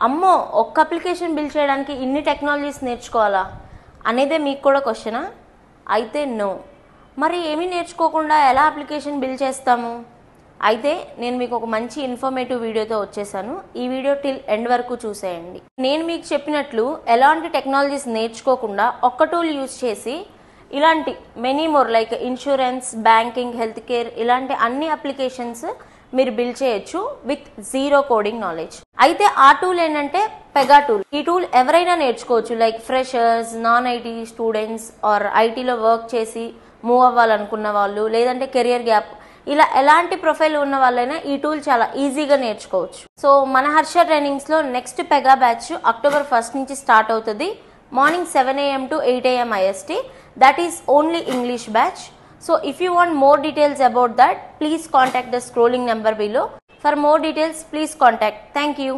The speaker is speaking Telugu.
అమ్మో ఒక్క అప్లికేషన్ బిల్డ్ చేయడానికి ఇన్ని టెక్నాలజీస్ నేర్చుకోవాలా అనేదే మీకు కూడా క్వశ్చనా? అయితే నో. మరి ఏమీ నేర్చుకోకుండా ఎలా అప్లికేషన్ బిల్డ్ చేస్తాము? అయితే నేను మీకు ఒక మంచి ఇన్ఫర్మేటివ్ వీడియోతో వచ్చేసాను. ఈ వీడియో టిల్ ఎండ్ వరకు చూసేయండి. నేను మీకు చెప్పినట్లు ఎలాంటి టెక్నాలజీస్ నేర్చుకోకుండా ఒక్క టూల్ యూజ్ చేసి ఇలాంటి many more like insurance, banking, health care ఇలాంటి అన్ని అప్లికేషన్స్ మీరు బిల్డ్ చేయొచ్చు విత్ జీరో కోడింగ్ నాలెడ్జ్. అయితే ఆ టూల్ ఏంటంటే పెగా టూల్. ఈ టూల్ ఎవరైనా నేర్చుకోవచ్చు, like freshers, non IT students or ఐటీలో వర్క్ చేసి మూవ్ అవ్వాలనుకున్న వాళ్ళు, లేదంటే కెరియర్ గ్యాప్, ఇలా ఎలాంటి ప్రొఫైల్ ఉన్న వాళ్ళైనా ఈ టూల్ చాలా ఈజీగా నేర్చుకోవచ్చు. సో మన హర్ష ట్రైనింగ్స్లో next pega batch October 1st నుంచి స్టార్ట్ అవుతుంది. Morning 7 AM to 8 AM IST. That is only English batch. So if you want more details about that, please contact the scrolling number below. For more details, please contact. Thank you.